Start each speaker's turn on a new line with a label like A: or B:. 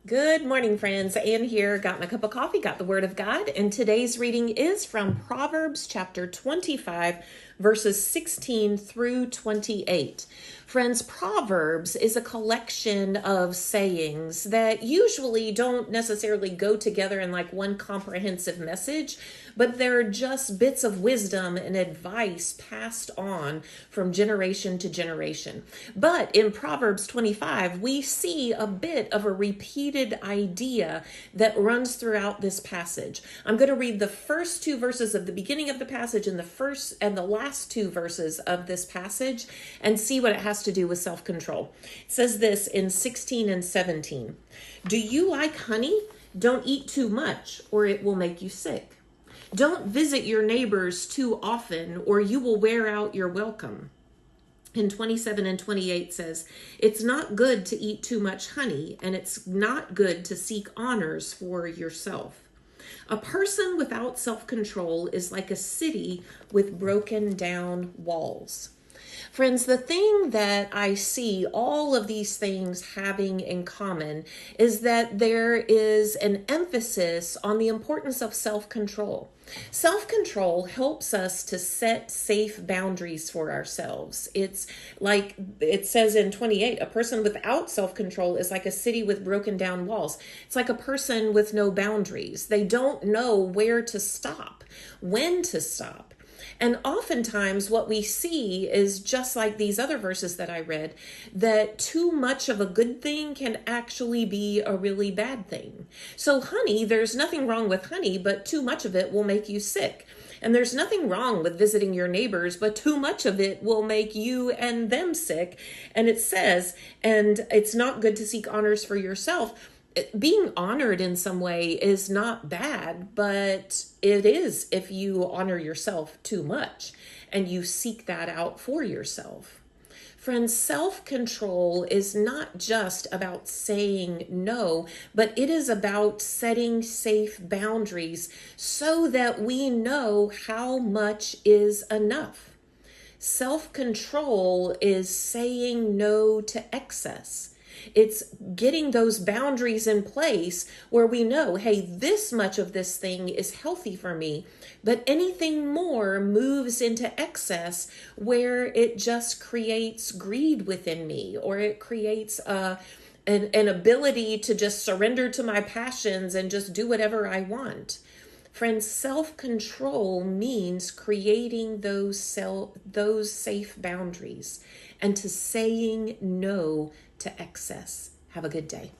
A: Good morning, friends. Anne here, got my cup of coffee, got the Word of God, and today's reading is from Proverbs chapter 25, verses 16 through 28. Friends, Proverbs is a collection of sayings that usually don't necessarily go together in like one comprehensive message, but they're just bits of wisdom and advice passed on from generation to generation. But in Proverbs 25, we see a bit of a repeated idea that runs throughout this passage. I'm going to read the first two verses of the beginning of the passage and the first and the last two verses of this passage and see what it has to do with self-control. It says this in 16 and 17. Do you like honey? Don't eat too much or it will make you sick. Don't visit your neighbors too often or you will wear out your welcome. And 27 and 28 says, it's not good to eat too much honey, and it's not good to seek honors for yourself. A person without self-control is like a city with broken down walls. Friends, the thing that I see all of these things having in common is that there is an emphasis on the importance of self-control. Self-control helps us to set safe boundaries for ourselves. It's like it says in 28, a person without self-control is like a city with broken down walls. It's like a person with no boundaries. They don't know where to stop, when to stop. And oftentimes what we see is just like these other verses that I read, that too much of a good thing can actually be a really bad thing. So honey, there's nothing wrong with honey, but too much of it will make you sick. And there's nothing wrong with visiting your neighbors, but too much of it will make you and them sick. And it says, and it's not good to seek honors for yourself. Being honored in some way is not bad, but it is if you honor yourself too much and you seek that out for yourself. Friends, self-control is not just about saying no, but it is about setting safe boundaries so that we know how much is enough. Self-control is saying no to excess. It's getting those boundaries in place where we know, hey, this much of this thing is healthy for me, but anything more moves into excess where it just creates greed within me, or it creates an ability to just surrender to my passions and just do whatever I want. Friends, self-control means creating those safe boundaries and to saying no to excess. Have a good day.